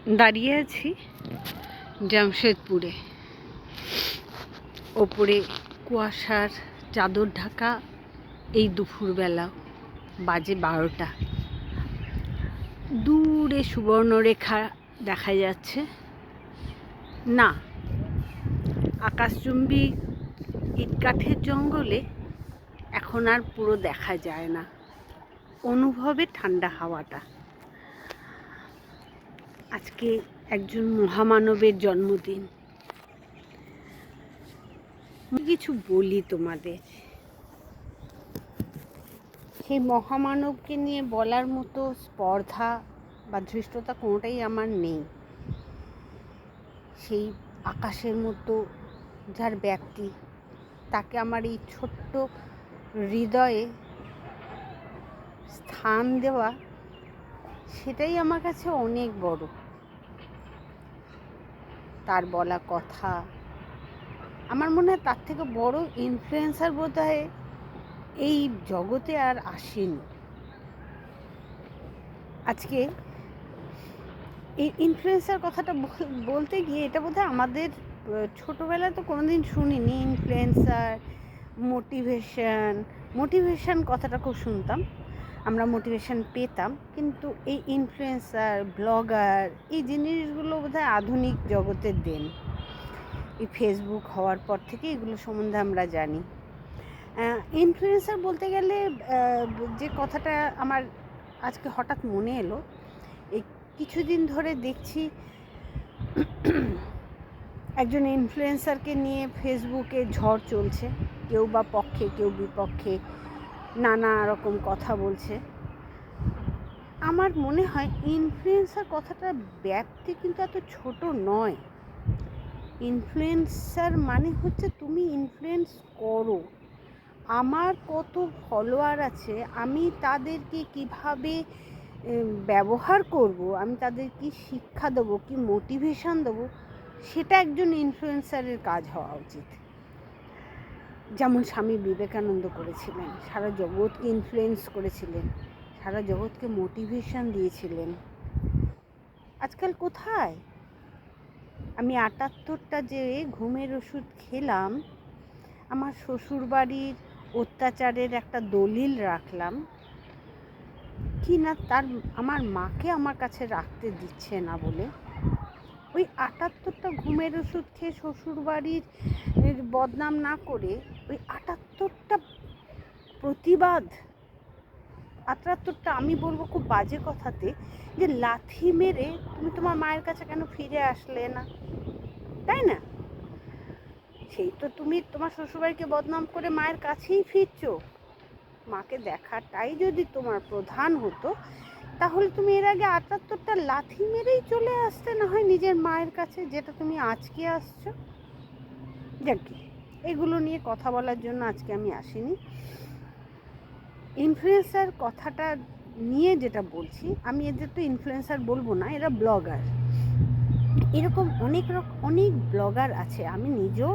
দাঁড়িয়ে আছি জামশেদপুরে। ওপরে কুয়াশার চাদর ঢাকা এই দুপুরবেলা, বাজে 12টা। দূরে সুবর্ণরেখা দেখা যাচ্ছে না। আকাশচুম্বী ইটকাঠের জঙ্গলে এখন আর পুরো দেখা যায় না। অনুভবে ঠান্ডা হাওয়াটা। আজকে একজন মহামানবের জন্মদিন। কিছু বলি তোমাদের, সেই মহামানবকে নিয়ে বলার মতো স্পর্ধা বা ধৃষ্টতা কোনোটাই আমার নেই। সেই আকাশের মতো যার ব্যাপ্তি, তাকে আমার এই ছোট্ট হৃদয়ে স্থান দেওয়া, সেটাই আমার কাছে অনেক বড়। তার বলা কথা, আমার মনে হয় তার থেকে বড় ইনফ্লুয়েন্সার বোধহয় এই জগতে আর আসেনি। আজকে এই ইনফ্লুয়েন্সার কথাটা বলতে গিয়ে এটা বোধহয় আমাদের ছোটোবেলায় তো কোনোদিন শুনিনি। ইনফ্লুয়েন্সার, মোটিভেশন কথাটা খুব শুনতাম, আমরা মোটিভেশন পেতাম, কিন্তু এই ইনফ্লুয়েন্সার, ব্লগার, এই জিনিসগুলো বোধহয় আধুনিক জগতের দেন। এই ফেসবুক হওয়ার পর থেকে এগুলো সম্বন্ধে আমরা জানি। ইনফ্লুয়েন্সার বলতে গেলে যে কথাটা আমার আজকে হঠাৎ মনে এলো, এই কিছুদিন ধরে দেখছি একজন ইনফ্লুয়েন্সারকে নিয়ে ফেসবুকে ঝড় চলছে। কেউ বা পক্ষে, কেউ বিপক্ষে নানা রকম কথা বলছে। আমার মনে হয় ইনফ্লুয়েন্সার কথাটার ব্যাপ্তি কিন্তু এত ছোট নয়। ইনফ্লুয়েন্সার মানে হচ্ছে তুমি ইনফ্লুয়েন্স করো। আমার কত ফলোয়ার আছে, আমি তাদেরকে কিভাবে ব্যবহার করব, আমি তাদের কি শিক্ষা দেবো, কি মোটিভেশন দেবো, সেটা একজন ইনফ্লুয়েন্সারের কাজ হওয়া উচিত। যেমন স্বামী বিবেকানন্দ করেছিলেন, সারা জগৎকে ইনফ্লুয়েন্স করেছিলেন, সারা জগৎকে মোটিভেশন দিয়েছিলেন। আজকাল কোথায়? আমি 78টা যে ঘুমের ওষুধ খেলাম, আমার শ্বশুরবাড়ির অত্যাচারের একটা দলিল রাখলাম কি না, তার আমার মাকে আমার কাছে রাখতে দিচ্ছে না বলে ওই 78টা ঘুমের ওষুধ খেয়ে শ্বশুরবাড়ির বদনাম না করে ওই 78টা প্রতিবাদ, 78টা আমি বলবো খুব বাজে কথাতে, যে লাথি মেরে তুমি তোমার মায়ের কাছে কেন ফিরে আসলে না, তাই না? সেই তো তুমি তোমার শ্বশুরবাড়িকে বদনাম করে মায়ের কাছেই ফিরছো। মাকে দেখাটাই যদি তোমার প্রধান হতো, তাহলে তুমি এর আগে 78টা লাথি মেরেই চলে আসতে না হয় নিজের মায়ের কাছে, যেটা তুমি আজকে আসছো। যাকে এগুলো নিয়ে কথা বলার জন্য আজকে আমি আসিনি। ইনফ্লুয়েন্সার কথাটা নিয়ে যেটা বলছি, আমি এদের তো ইনফ্লুয়েন্সার বলবো না, এরা ব্লগার। এরকম অনেক ব্লগার আছে, আমি নিজেও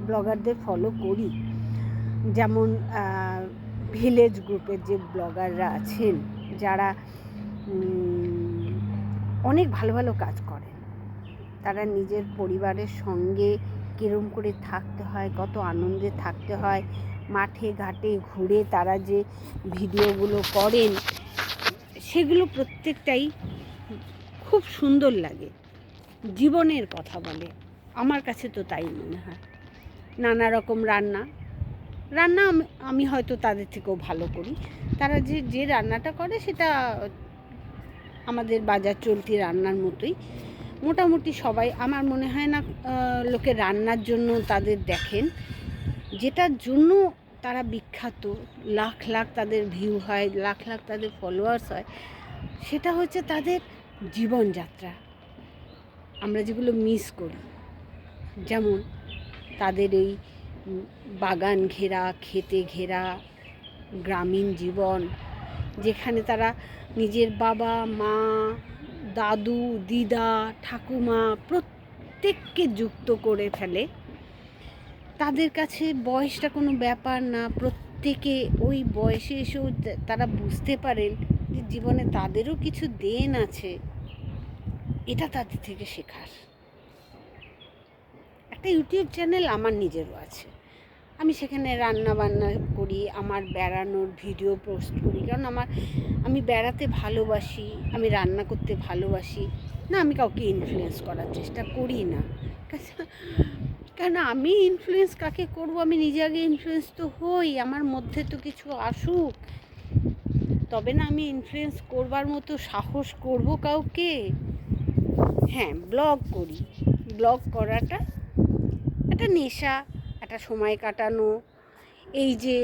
ব্লগারদের ফলো করি। যেমন ভিলেজ গ্রুপের যে ব্লগাররা আছেন, যারা অনেক ভালো ভালো কাজ করেন। তারা নিজের পরিবারের সঙ্গে কিরম করে থাকতে হয়, কত আনন্দে থাকতে হয়, মাঠে ঘাটে ঘুরে তারা যে ভিডিওগুলো করেন, সেগুলো প্রত্যেকটাই খুব সুন্দর লাগে, জীবনের কথা বলে। আমার কাছে তো তাই মনে হয়। নানা রকম রান্না আমি হয়তো তাদের থেকেও ভালো করি। তারা যে রান্নাটা করে সেটা আমাদের বাজার চলতি রান্নার মতোই। মোটামুটি সবাই, আমার মনে হয় না লোকে রান্নার জন্য তাদের দেখেন। যেটার জন্য তারা বিখ্যাত, লাখ লাখ তাদের ভিউ হয়, লাখ লাখ তাদের ফলোয়ার্স হয়, সেটা হচ্ছে তাদের জীবনযাত্রা। আমরা যেগুলো মিস করি, যেমন তাদের এই বাগান ঘেরা, খেতে ঘেরা গ্রামীণ জীবন, যেখানে তারা নিজের বাবা মা, দাদু, দিদা, ঠাকুমা প্রত্যেককে যুক্ত করে ফেলে। তাদের কাছে বয়সটা কোনো ব্যাপার না। প্রত্যেকে ওই বয়সে এসেও তারা বুঝতে পারেন যে জীবনে তাদেরও কিছু দেন আছে, এটা তাদের থেকে শেখার। একটা ইউটিউব চ্যানেল আমার নিজেরও আছে, আমি সেখানে রান্না বান্না করি, আমার বেড়ানোর ভিডিও পোস্ট করি, কারণ আমি বেড়াতে ভালোবাসি, আমি রান্না করতে ভালোবাসি না, আমি কাউকে ইনফ্লুয়েন্স করার চেষ্টা করি না। কেন আমি ইনফ্লুয়েন্স কাকে করব? আমি নিজে আগে ইনফ্লুয়েন্স তো হই, আমার মধ্যে তো কিছু আসুক, তবে না আমি ইনফ্লুয়েন্স করবার মতো সাহস করব কাউকে। হ্যাঁ, ব্লগ করি, ব্লগ করাটা একটা নেশা, একটা সময় কাটানো। এই যে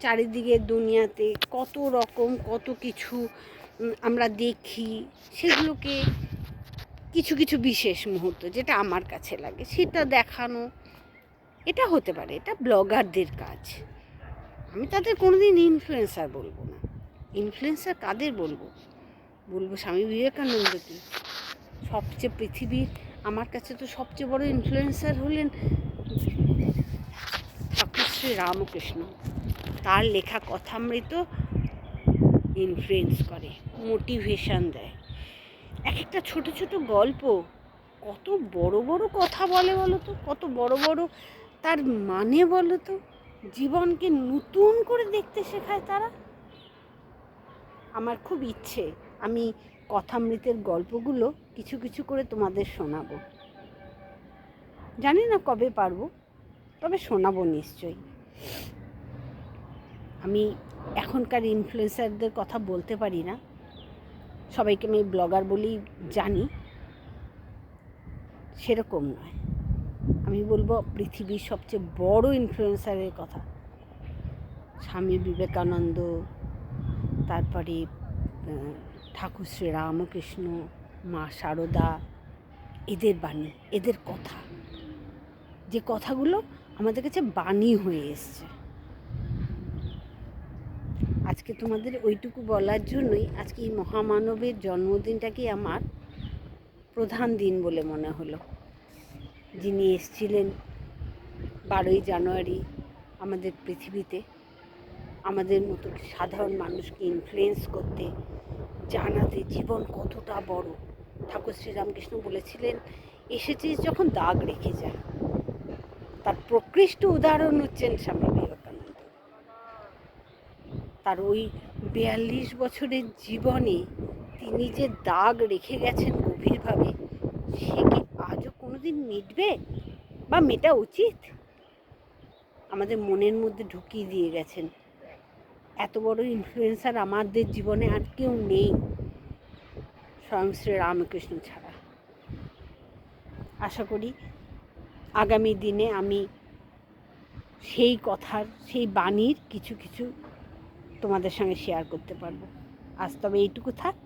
চারিদিকে দুনিয়াতে কত রকম কত কিছু আমরা দেখি, সেগুলোকে কিছু কিছু বিশেষ মুহূর্ত যেটা আমার কাছে লাগে সেটা দেখানো, এটা হতে পারে, এটা ব্লগারদের কাজ। আমি তাদের কোনোদিন ইনফ্লুয়েন্সার বলবো না। ইনফ্লুয়েন্সার কাদের বলবো? বলবো স্বামী বিবেকানন্দকে। সবচেয়ে পৃথিবীর আমার কাছে তো সবচেয়ে বড় ইনফ্লুয়েন্সার হলেন ঠাকুর শ্রী রামকৃষ্ণ। তার লেখা কথামৃত ইনফ্লুয়েন্স করে, মোটিভেশন দেয়। এক একটা ছোট ছোট গল্প কত বড় বড় কথা বলে বলো তো, কত বড় বড় তার মানে বলো তো, জীবনকে নতুন করে দেখতে শেখায় তারা। আমার খুব ইচ্ছে আমি কথামৃতের গল্পগুলো কিছু কিছু করে তোমাদের শোনাবো। জানি না কবে পারবো, তবে শোনাবো নিশ্চয়ই। আমি এখনকার ইনফ্লুয়েন্সারদের কথা বলতে পারি না, সবাইকে আমি ব্লগার বলেই জানি, সেরকম নয়। আমি বলবো পৃথিবীর সবচেয়ে বড় ইনফ্লুয়েন্সারের কথা, স্বামী বিবেকানন্দ, তারপরে ঠাকুর শ্রী রামকৃষ্ণ, মা শারদা, এদের বাণী, এদের কথা, যে কথাগুলো আমাদের কাছে বাণী হয়ে এসছে। আজকে তোমাদের ওইটুকু বলার জন্যই আজকে এই মহামানবের জন্মদিনটাকে আমার প্রধান দিন বলে মনে হলো। যিনি এসেছিলেন 12ই জানুয়ারি আমাদের পৃথিবীতে, আমাদের মতো সাধারণ মানুষকে ইনফ্লুয়েন্স করতে, জানাতে জীবন কতটা বড়। ঠাকুর শ্রীরামকৃষ্ণ বলেছিলেন, এসেছিস যখন দাগ রেখে যা। তার প্রকৃষ্ট উদাহরণ হচ্ছেন স্বামী বিবেকানন্দ। তার ওই 42 বছরের জীবনে তিনি যে দাগ রেখে গেছেন গভীরভাবে, সে কি আজও কোনোদিন মিটবে বা মেটা উচিত? আমাদের মনের মধ্যে ঢুকিয়ে দিয়ে গেছেন। এত বড় ইনফ্লুয়েন্সার আমাদের জীবনে আর কেউ নেই স্বয়ং শ্রী রামকৃষ্ণ ছাড়া। আশা করি আগামী দিনে আমি সেই কথার, সেই বাণীর কিছু কিছু তোমাদের সঙ্গে শেয়ার করতে পারবো। আজ তবে এইটুকু থাক।